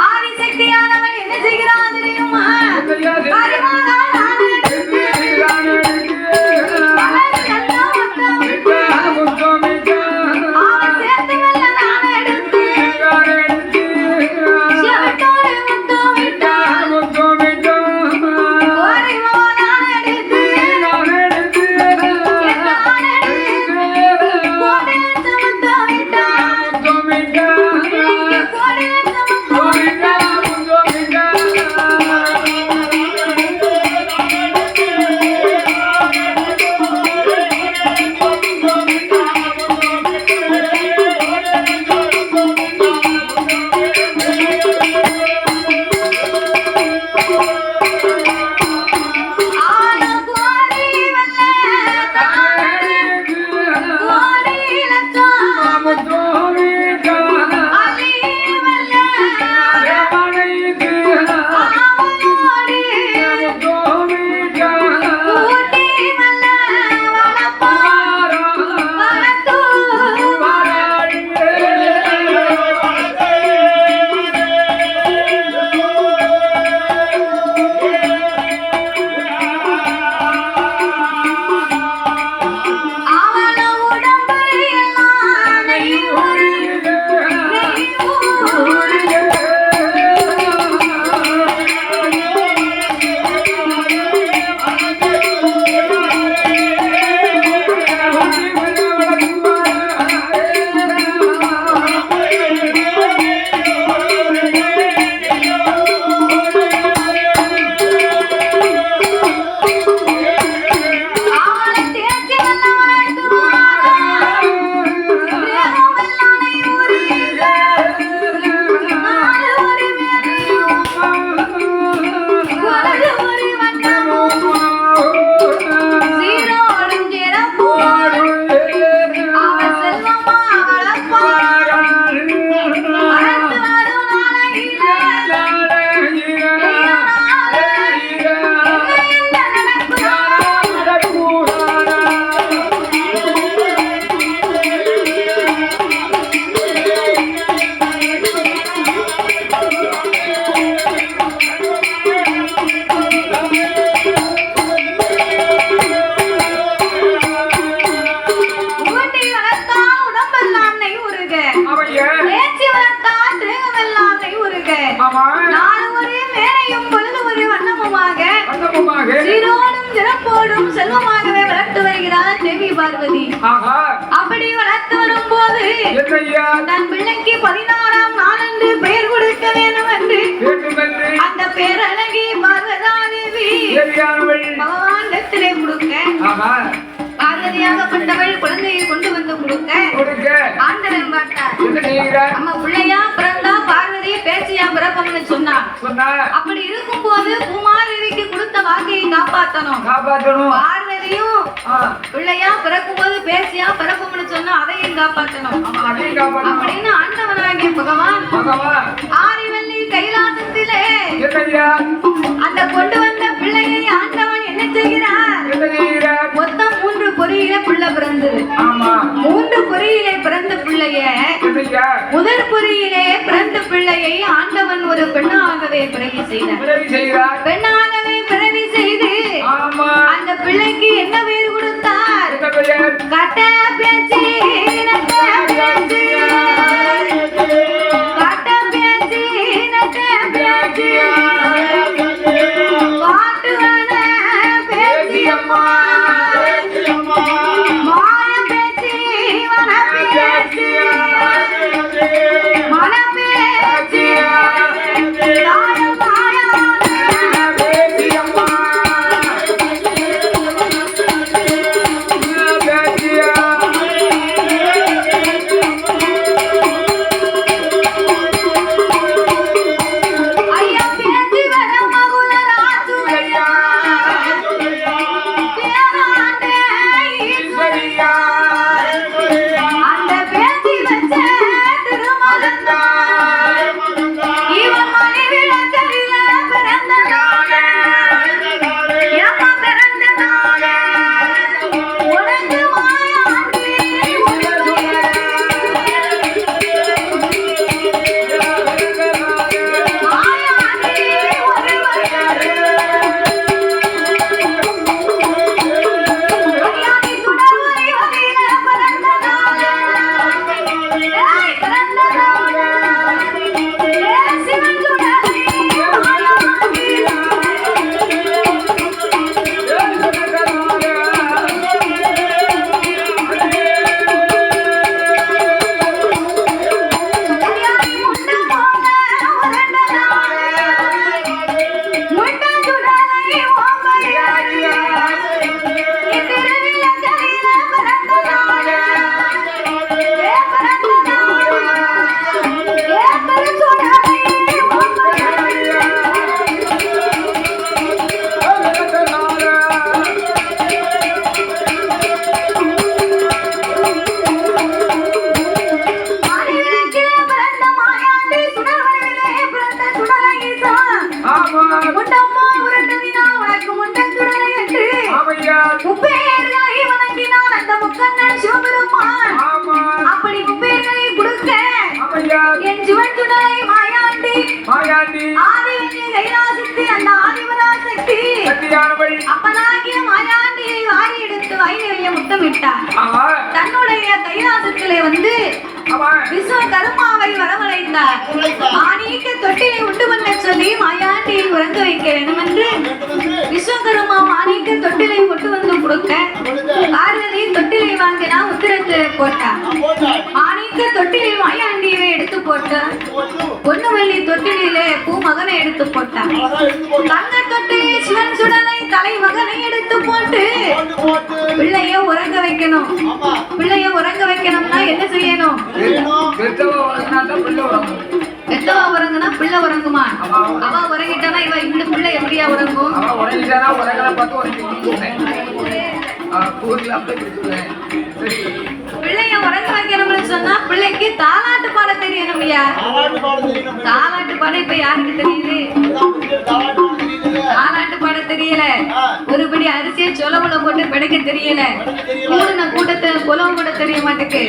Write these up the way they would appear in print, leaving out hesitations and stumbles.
ஆதிசக்தியானவன் என்ன செய்கிறான் தெரியுமா? செல்வமாகவே வளர்த்து வருகிறார் தேவி பார்வதி. அப்படி வளர்த்து வரும் போது தன் பிள்ளைக்கு 16ஆம் நாளன்று பெயர் கொடுக்க வேண்டும் என்று அந்த பேரழகி பார்வதா தேவி பகவானிடத்திலே கொடுக்க பார்வதியாகப்பட்டவள் குழந்தையை கொண்டு வந்து கொடுக்க ஆண்டவன் பார்த்தார். நம்ம பிள்ளையா பிறந்தா பார்வதி பேச்சியா பிறப்பம்னு சொன்னா அப்படி இருக்கும் போது பூமாதேவிக்கு கொடுத்த வாக்கையை காப்பாற்றணும். பார்வதியும் பிள்ளையா பிறக்கும் போது பேச்சியா பிறப்பம்னு சொன்னா அதையும் காப்பாற்றணும் அப்படின்னு ஆண்டவனாகிய பகவான் ஆரிவள்ளி கைலாசத்திலே அந்த கொண்டு வந்த பிள்ளையை ஆண்டவன் என்ன செய்கிறார்? மொத்தம் 3 பொறியிலே பிள்ளை பிறந்தது. 3 பொறியிலே பிறந்த பிள்ளைய முதல் பொறியிலே பிறந்த பிள்ளையை ஆண்டவன் ஒரு பெண்ணாகவே பிறவி செய்தார். பெண்ணாகவே பிறவி செய்து அந்த பிள்ளைக்கு என்ன பேர் கொடுத்தார்? கட்ட பேச்சு தன்னுடைய கைலாசத்திலே வந்து விஸ்வகர்மாவை வரவழைத்தார். மாணிக்க தொட்டிலை உண்டு பண்ண சொல்லி மாயாண்டியை உறங்க வைக்க வேண்டும் என்று விஸ்வகர்மா மாணிக்க தொட்டிலை கொண்டு வந்து கொடுக்க பார்வதி தொட்டிலை வாங்கினா உத்திரத்தை போட்டார். மாணிக்க தொட்டிலை மாயாண்டியை எடுத்து போட்டார். பொன்னுவள்ளி தொட்டிலே பூமகனை எடுத்து போட்டார். தங்க தொட்டிலை சிவன் சுடலை தலைமகனை எடுத்து போட்டு பிள்ளைய உறங்க வைக்கணும். பிள்ளைய உறங்க வைக்கணும்னா என்ன செய்யணும்? பெத்தவா உறங்குனா பிள்ளை உறங்குமா? அவ உறங்கிட்டானா இவ இந்த பிள்ளை எப்படியா உறங்கும்? பிள்ளைய உறங்க வைக்கணும்னு சொன்னா பிள்ளைக்கு தாலாட்டு பாட தெரியணும். தாலாட்டு பாட இப்ப யாருக்கு தெரியுது? தாலாட்டு பாட தெரியல. ஒருபடி அரிசியை சொலவுல போட்டு பிடைக்க தெரியல. கூடுன கூட்டத்தை குலவு கூட தெரிய மாட்டேக்கு.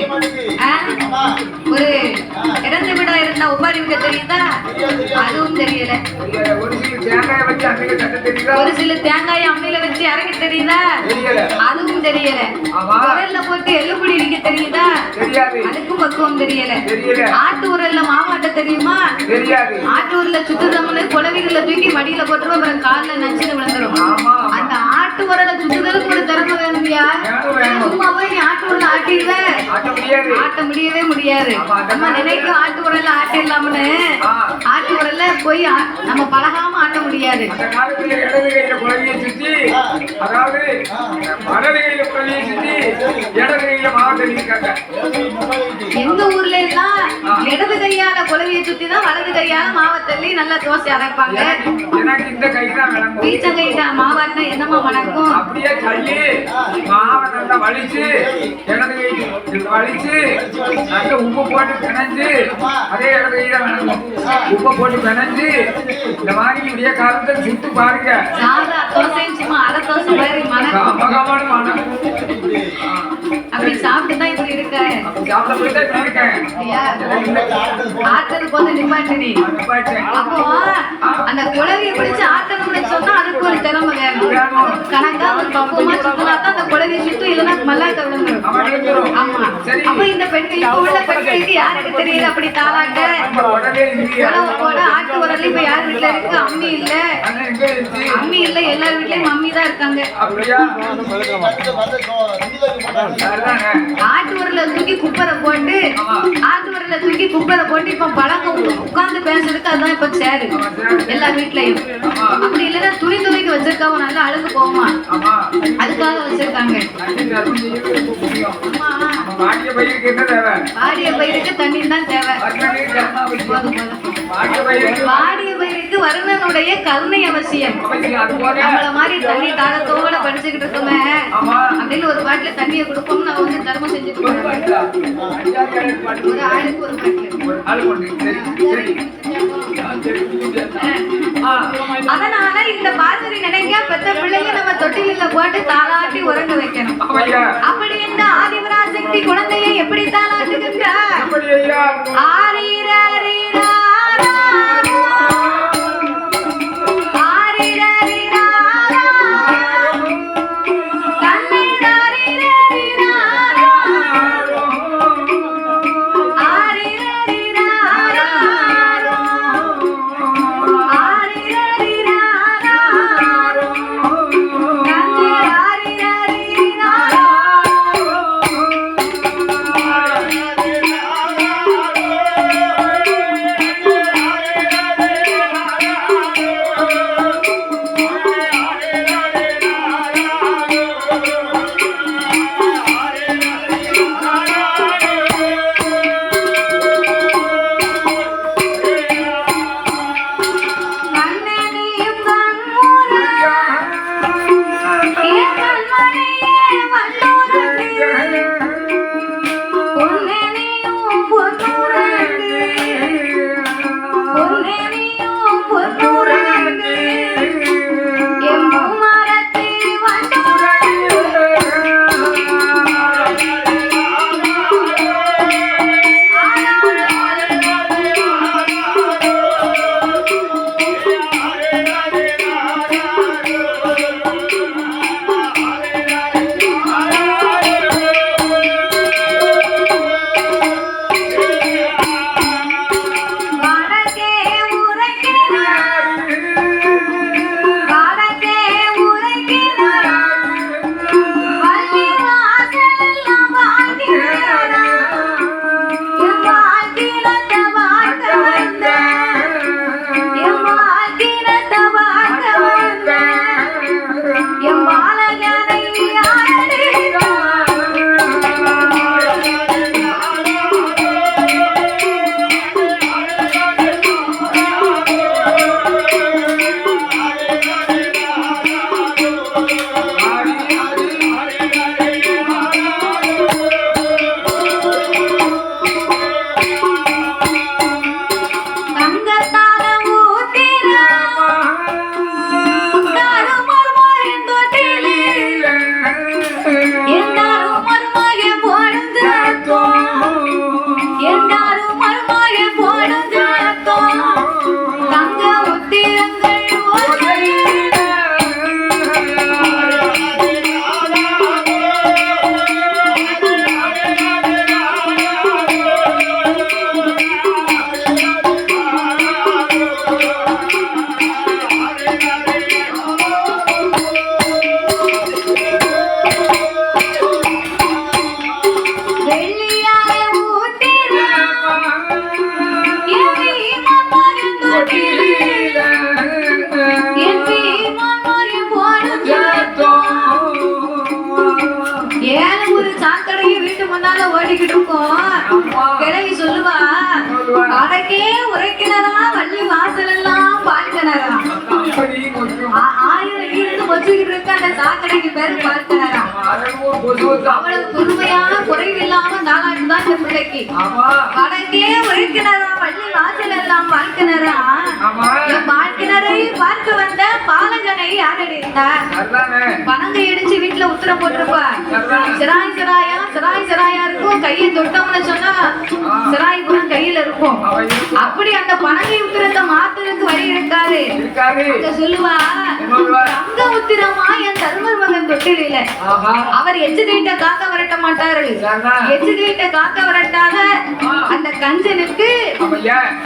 ஒரு இறந்து விடா இருந்தா உபாரி விட தெரியுதா? அதுவும் தெரியல. ஒரு சில தேங்காய் அம்மையில வச்சு அரைக்க தெரியுதா? அதுவும் தெரியல. உரல்ல போட்டு எள்ளுப்பொடி இடிக்க தெரியுதா? அதுக்கும் பக்குவம் தெரியல. ஆட்டு உரல்ல மாவாட்ட தெரியுமா? ஆட்டு உரல்ல சுத்துதம்னு குலவிகளை தூக்கி மடியில போட்டுருவோம். அப்புறம் காலில் நச்சுன்னு விழுந்துரும். அந்த ஆட்டு உரலை சுத்துதலுக்கு ஒரு திறமை வேணும்யா. சும்மா போய் நீ ஆட்டு உரல ஆட்டிடுவ? ஆட்ட முடியவே முடியாது. நம்ம நினைக்கும் ஆட்டு உரல்ல ஆட்ட இல்லாமனு ஆட்டு உரல்ல போய் நம்ம பழகாம ஆட்ட முடியாது. எங்க ஊர்ல எல்லாம் இடது கையால குழவியை சுத்தி தான் வலது கையால மாவை தள்ளி நல்லா தோசை அரைப்பாங்க. எனக்கு இந்த கை தான் விளங்கும். பீச்சங்கை மாவாட்டினா என்னமா வணக்கம்? அப்படியே தள்ளி மாவை நல்லா வலிச்சு இடது கை வலிச்சு நல்ல உப்பு போட்டு பிணைஞ்சு அதே இடது கை தான் விளங்கும். உப்பை போட்டு பிணைஞ்சு இந்த மாதிரி இப்படியே காலத்தை சுட்டு பாருங்க. சாதா தோசைன்னு சும்மா அரை தோசை மாதிரி மணக்கும். அமகமான மனம். அப்படி சாப்பிட்டு தான் இப்படி இருக்க. சாப்பிட போய் தான் இப்படி இருக்கேன். ஆட்டது போது நிப்பாட்டு நீ. அப்போ அந்த குழவியை பிடிச்சு ஆட்டணும்னு சொன்னா அதுக்கு ஒரு திறமை வேணும். அதுக்கு கணக்கா ஒரு பக்குவமா சுத்தினாதான் அந்த குழவியை சுத்தும், இல்லைன்னா மல்லாக்க விழுந்துரும். ஆமா. அப்ப இந்த பெண்கள் இப்ப உள்ள பெண்களுக்கு யாருக்கு தெரியுது அப்படி தாளாட்ட உழவு போட ஆட்டு உரல் இப்ப யார் வீட்டுல இருக்கு? அம்மி இல்ல, அம்மி இல்ல, எல்லார் வீட்லயும் மம்மி தான் இருக்காங்க. ஆட்டு உரல தூக்கி குப்பரை போட்டு ஆட்டு உரல தூக்கி குப்பரை போட்டு இப்ப பழங்க உட்கார்ந்து பேசுறதுக்கு அதுதான் இப்ப சேரு எல்லார் வீட்லயும். அப்படி இல்லைன்னா துணி துவைக்க வச்சிருக்காங்க, நல்லா அழுகு போகுமா, அதுக்காக வச்சிருக்காங்க. வாடிய பயிருக்கு தண்ணி தான் தேவை. வாடிய பயிருக்கு வருணனுடைய கருணை அவசியம். நம்மள மாதிரி தண்ணி தாகத்தோட படிச்சுக்கிட்டு இருக்கோமே அப்படின்னு ஒரு பாட்டுல தண்ணியை கொடுப்போம். நம்ம வந்து தர்மம் செஞ்சுட்டு ஒரு ஆளுக்கு ஒரு பாட்டுல. அதனால இந்த பார்வதி நினைக்க பெத்த பிள்ளைங்க நம்ம தொட்டில போட்டு தாளாட்டி உறங்க வைக்கணும். அப்படி இந்த ஆதிபராசக்தி குழந்தையை எப்படி தாளாட்டுகின்ற வீட்டு முன்னால ஓடிக்கிட்டு இருக்கோம். கிழவி சொல்லுவா, வடக்கே உரைக்கிணறா வள்ளி வாசல் எல்லாம் பார்க்கிணறா. 1000 இருந்து வச்சுக்கிட்டு இருக்க அந்த சாக்கடைக்கு பேரு பார்க்கிணறா. அவ்வளவு பொறுமையான குறைவில்லாம நாளாட்டு தான் இந்த பிள்ளைக்கு. வடக்கே உரைக்கிணறா வள்ளி வாசல் எல்லாம் பார்க்கிணறா. பார்க்கிணரை பார்க்க வந்த பாலகனை யாரடி இருந்தார்? பணங்க இடிச்சு வீட்டுல உத்தரம் போட்டிருப்பா. சிராய் சிராயா சிராய் சிராயா இருக்கும். கையை தொட்டோம்னு சொன்னா சிராய் குணம் கையில இருக்கும். அப்படி அந்த பணங்கை உத்திரத்தை மாத்துறதுக்கு வழி இருக்காரு. சொல்லுவா, தங்க உத்திரமா என் தர்மர் மகன் தொட்டில அவர் எச்சு கைட்ட காக்க வரட்ட மாட்டாரு. எச்சு கைட்ட காக்க வரட்டாத அந்த கஞ்சனுக்கு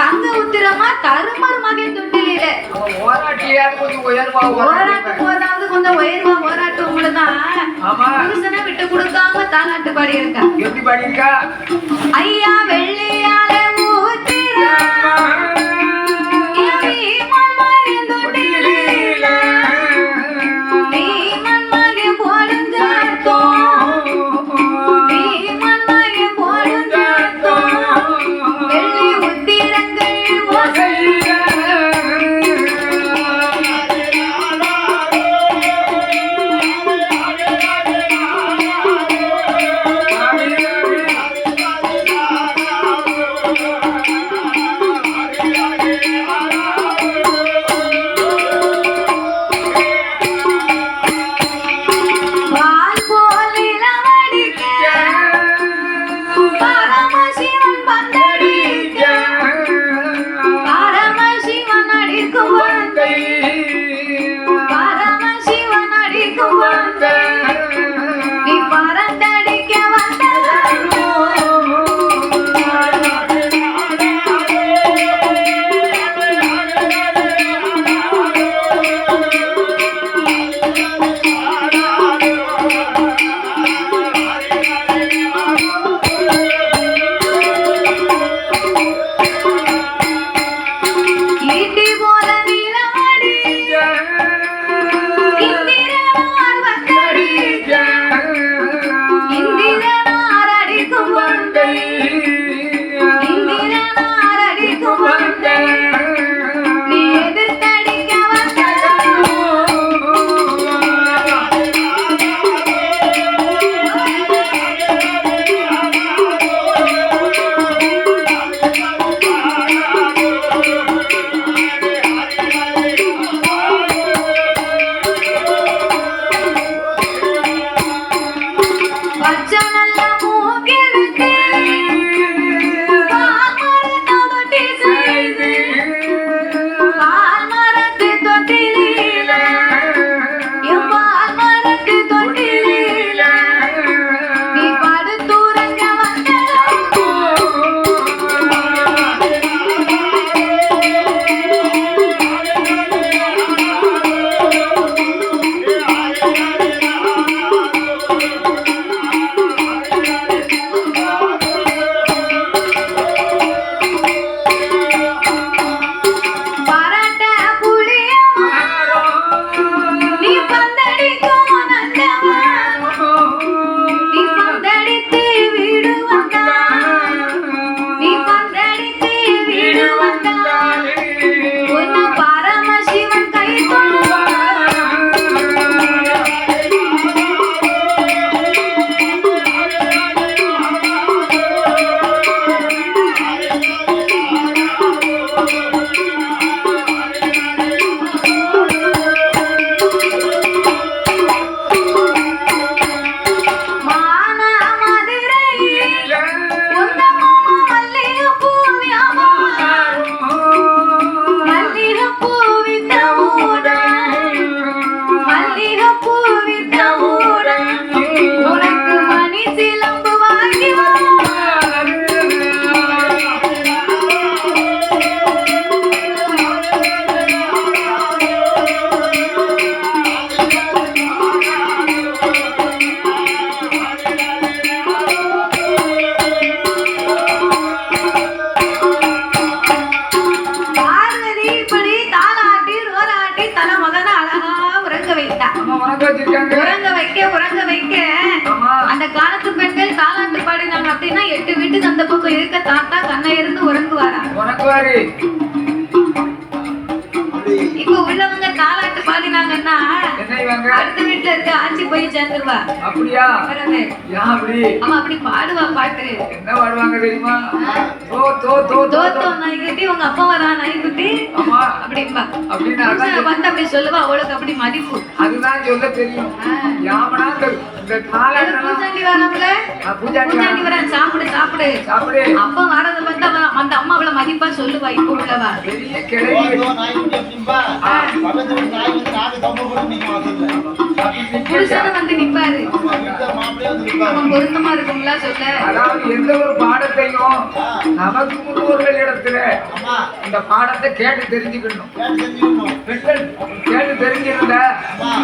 தங்க உத்திரமா தர்மர் மகன் தொட்டில போதாவது கொஞ்சம் உயர்வா போராட்டம் புருஷனை விட்டு கொடுக்காம தாலாட்டு பாடி இருக்கா. எப்படி பாடியிருக்கா? ஐயா வெள்ளையால ஊத்திரா உறங்க வச்சிருக்காங்க. உறங்க வைக்க அந்த காலத்து பெண்கள் தாலாட்டு அப்படின்னா 8 வீட்டுக்கு அந்த பக்கம் இருக்க தாத்தா கண்ணை இருந்து உறங்குவாரா? உனக்குவாரு இப்ப உள்ளவங்க தாலாட்டு பாடினாங்கன்னா என்ன இவங்க அடுத்த வீட்டுல இருக்க ஆட்சி போய் சேர்ந்துருவா. அப்படியா? வரவே. ஏன் அப்படி? அவன் அப்படி பாடுவா பாட்டு. என்ன பாடுவாங்க தெரியுமா? தோ தோ தோ தோ தோத்தோ நாய்க்குட்டி உங்க அப்பா வரா நாய்க்குட்டி ஆமா அப்படின்பா. அப்படின்னு புருஷனை பார்த்து அப்படி சொல்லுவா. அவளுக்கு அப்படி மதிப்பு. அதுதான் சொல்ல தெரியும். யாமனா இந்த தாலாட்டெல்லாம் பூஜாண்டி வராங்களே, பூஜாண்டி வரேன் சாப்பிடு சாப்பிடு சாப்பிடு அப்பா வரத பார்த்து அவன் அந்த அம்மா அவளை மதிப்பா சொல்லுவா. இப்ப உள்ளவா பெரிய கிளவி புருஷனை வந்து நிப்பாரு. அவன் பொருத்தமா இருக்குங்களா சொல்ல. அதாவது எந்த ஒரு பாடத்தையும் நமக்கு முன்னோர்கள் இடத்துல இந்த பாடத்தை கேட்டு தெரிஞ்சுக்கணும். பெண்கள் கேட்டு தெரிஞ்சிருந்த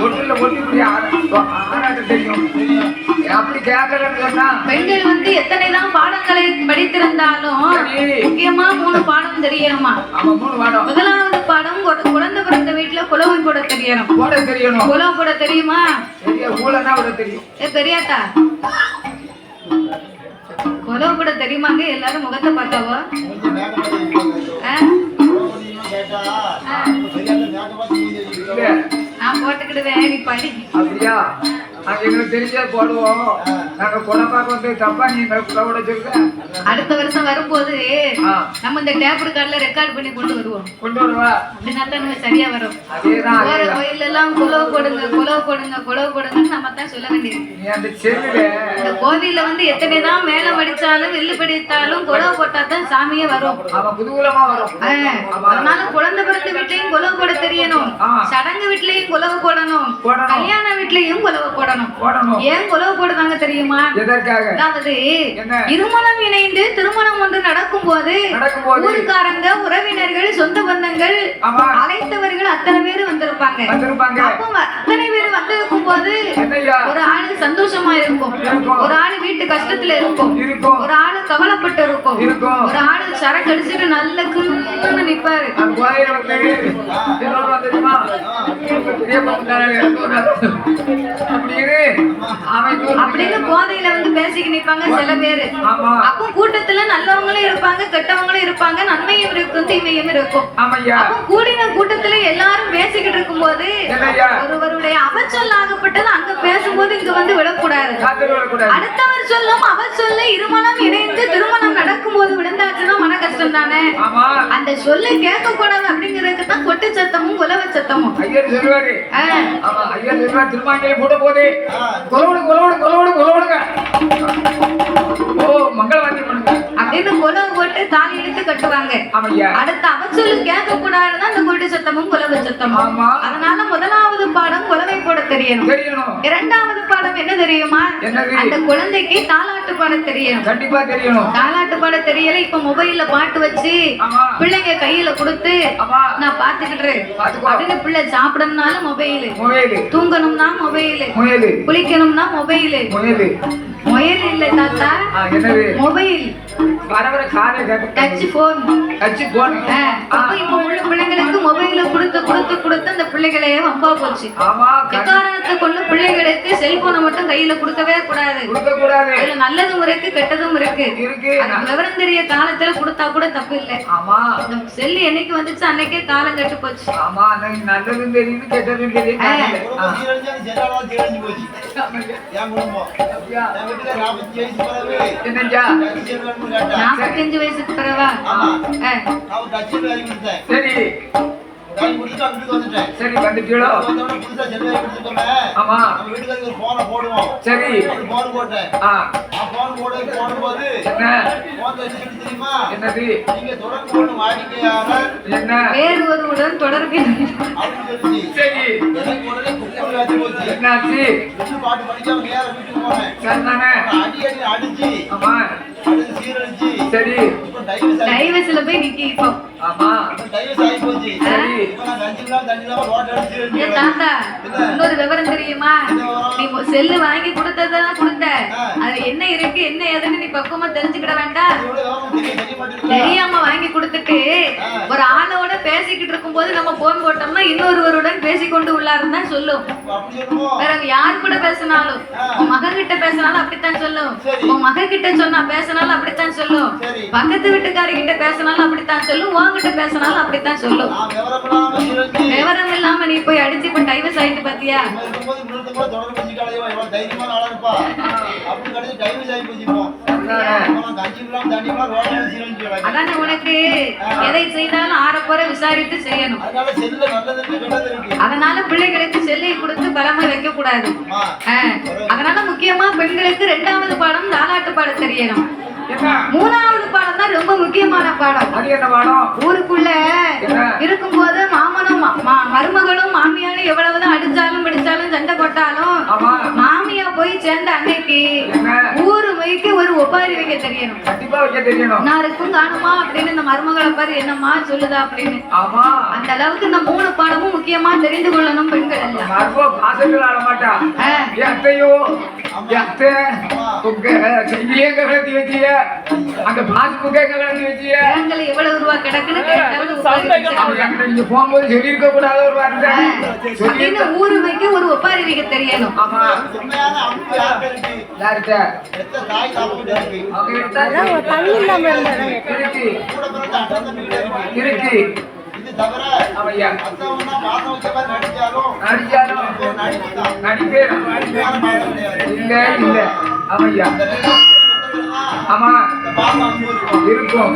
ஒட்டுல ஒட்டி ஆராட்ட தெரியும். அப்படி கேட்கலன்னு சொன்னா பெண்கள் வந்து எத்தனைதான் பாடங்களை படித்திருந்தாலும் முக்கியமா 3 பாடம் தெரியணுமா? அவன் 3 பாடம். முதலாவது பாடம் குழந்தை பிறந்த வீட்டுல குலவு போட தெரியணும். போட தெரியணும். குலவு போட தெரியுமா? சரியா ஊழனா விட தெரியும். பெரியாத்தா குலவு போட தெரியுமாங்க? எல்லாரும் முகத்தை பார்த்தாவோ? நான் போட்டுக்கிடுவேன் நீ படி. அப்படியா? நாங்க எங்களுக்கு தெரிஞ்சா போடுவோம். நாங்க குழப்பாக்க வந்து தப்பா நீ குழப்பட சொல்ற. அடுத்த வருஷம் வரும்போது நம்ம இந்த டேப் ரெக்கார்ட்ல ரெக்கார்ட் பண்ணி கொண்டு வருவோம். கொண்டு வருவா. அப்படின்னா தான் நம்ம சரியா வரும். அதேதான். வேற கோயில்ல எல்லாம் குலவு போடுங்க குலவு போடுங்க குலவு போடுங்கன்னு நம்ம தான் சொல்ல வேண்டியது. நீ அந்த செல்லுல இந்த கோவில்ல வந்து எத்தனைதான் மேல படிச்சாலும் வெள்ளு படித்தாலும் குலவு போட்டா தான் சாமியே வரும். அவன் குதூகலமா வரும். அதனால குழந்தை பிறந்த வீட்லயும் குலவு போட தெரியணும். சடங்கு வீட்லயும் குலவு போடணும். கல்யாண வீட்லயும் குலவு போடணும். ஏன் குலவு போடுறாங்க தெரியுமா? எதற்காக? அதாவது இருமணம் இணைந்து திருமணம் ஒன்று நடக்கும் போது ஊருக்காரங்க உறவினர்கள் சொந்த பந்தங்கள் அழைத்தவர்கள் அத்தனை பேர் வந்திருப்பாங்க. அப்போ அத்தனை பேர் வந்திருக்கும் போது ஒரு ஆளு சந்தோஷமா இருக்கும், ஒரு ஆளு வீட்டு கஷ்டத்துல இருக்கும், ஒரு ஆளு கவலைப்பட்டு இருக்கும், ஒரு ஆளு சரக்கு அடிச்சுட்டு நல்ல குன்னு நிப்பாரு. அப்படின்னு போதையில வந்து பேசிக்க நிப்பாங்க சில பேரு. அப்போ கூட்டத்துல நல்லவங்களும் இருப்பாங்க கெட்டவங்களும் இருப்பாங்க, நன்மையும் இருக்கும் தீமையும் இருக்கும். அப்போ கூடின கூட்டத்துல எல்லாரும் பேசிக்கிட்டு இருக்கும் போது ஒருவருடைய அவச்சொல் ஆகப்பட்டது அங்க பேசும்போது இங்க வந்து விடக்கூடாது. அடுத்தவர் சொல்லும் அவர் சொல்ல இருமணம் இணைந்து திருமணம் நடக்கும் போது விழுந்தாச்சுன்னா மன கஷ்டம் தானே. அந்த சொல்ல கேட்க கூடாது அப்படிங்கிறதுக்கு தான் கொட்டு சத்தமும் உலவ சத்தமும். ஐயர் சொல்லுவாரு. ஐயர் சொல்லுவாரு திருமாங்கலை போட போதே கொலோடு கொலோடு கொலோடு கொலோடுங்க. ஓ மங்களவாத்தியம் பண்ணுங்க அப்படின்னு கொலவு போட்டு தாலி இழுத்து கட்டுவாங்க. அடுத்த அவச்சொல்லு கேட்க கூடாதுன்னா அந்த கொட்டு சத்தமும் குலவ சத்தமும். அதனால முதலாவது பாடம் குலவை போட தெரியணும். இரண்டாவது பாடம் என்ன தெரியுமா? அந்த குழந்தைக்கு தாலாட்டு பாட தெரியணும். கண்டிப்பா தெரியணும். தாலாட்டு பாட தெரியல. இப்ப மொபைல்ல பாட்டு வச்சு பிள்ளைங்க கையில கொடுத்து நான் பாத்துக்கிட்டுறேன் அப்படின்னு பிள்ளை சாப்பிடணும்னாலும் மொபைலு, தூங்கணும்னா மொபைலு, குளிக்கணும்னா மொபைலு. முயல் இல்ல தாத்தா, மொபைல், டச் போன். அப்ப இப்ப உள்ள பிள்ளைங்களுக்கு மொபைல கொடுத்து கொடுத்து கொடுத்து அந்த பிள்ளைகளே வம்பா போச்சு. எக்காரணத்தை கொண்டு பிள்ளைகளுக்கு செல்போனை மட்டும் கையில கொடுக்கவே கூடாது. அதுல நல்லதும் இருக்கு கெட்டதும் இருக்கு. விவரம் தெரிய காலத்துல கொடுத்தா கூட தப்பு இல்லை. செல்லு என்னைக்கு வந்துச்சு அன்னைக்கே காலம் கெட்டு போச்சு. நல்லதும் தெரியுது கெட்டதும் தெரியும். 45 வயசுக்கு பிறவா? சரி சரி வந்துட்டீங்களோ? ஆமா சரி என்னது என்ன வேறு ஒருவருடன் தொடர்பு. சரி என்னாச்சு? ஆமா சரி டைவர்ஸ்ல போய் நிக்கி. இப்போ ஆமா சரி தாத்தா இன்னொரு விவரம் தெரியுமா? நீ செல்லு வாங்கி கொடுத்ததான் கொடுத்த, அது என்ன இருக்கு என்ன ஏதுன்னு நீ பக்குவமா தெரிஞ்சுக்கிட வேண்டாம். தெரியாம வாங்கி கொடுத்துட்டு ஒரு ஆளோட பேசிக்கிட்டு இருக்கும் போது நம்ம போன் போட்டோம்னா இன்னொருவருடன் பேசிக்கொண்டு உள்ளாருன்னு தான் சொல்லும். வேற யார் கூட பேசினாலும் உன் மகன் கிட்ட பேசினாலும் அப்படித்தான் சொல்லும். உன் மகன் கிட்ட சொன்னா பேசினாலும் அப்படித்தான் சொல்லும். பக்கத்து வீட்டுக்காரி கிட்ட பேசினாலும் அப்படித்தான் சொல்லும். உன்கிட்ட பேசினாலும் அப்படித்தான் சொல்லும். விவரம் இல்லாம நீ போய் அடிச்சு இப்ப டைவர்ஸ் ஆயிட்டு பாத்தியா? அதான உனக்கு எதை செய்தாலும் ஆறப்போற விசாரித்து செய்யணும். அதனால பிள்ளைகளுக்கு செல்லை கொடுத்து பலமா வைக்க கூடாது. அதனால முக்கியமா பெண்களுக்கு 2வது பாடம் தாலாட்டு பாட தெரியணும். 3வது பாடம் தான் ரொம்ப முக்கியமான பாடம். ஊருக்குள்ள இருக்கும்போது மாமனும் மருமகளும் மாமியாரும் எவ்வளவுதான் அடிச்சாலும் பிடிச்சாலும் சண்டை போட்டாலும் மாமியா போய் சேர்ந்த அன்னைக்கு ஊரு மைக்கு ஒரு ஒப்பாரி வைக்க தெரியணும். நான் இருக்கும் காணுமா அப்படின்னு இந்த மருமகளை பாரு என்னம்மா சொல்லுதா அப்படின்னு. அந்த அளவுக்கு இந்த 3 பாடமும் முக்கியமா தெரிந்து கொள்ளணும் பெண்கள் எல்லாம். அந்த பாஸ்புக்கை கலந்து வச்சிய பேங்க்ல எவ்வளவு ரூபா கிடக்குன்னு கேட்டாலும் நீங்க போகும்போது சொல்லி இருக்க கூடாத ஒரு வார்த்தை அப்படின்னு ஊருமைக்கு ஒரு ஒப்பாரி வைக்க தெரியணும். இருக்கு இது தவிர நடிப்பே இல்ல இல்ல அவையா ஆமா இருக்கும்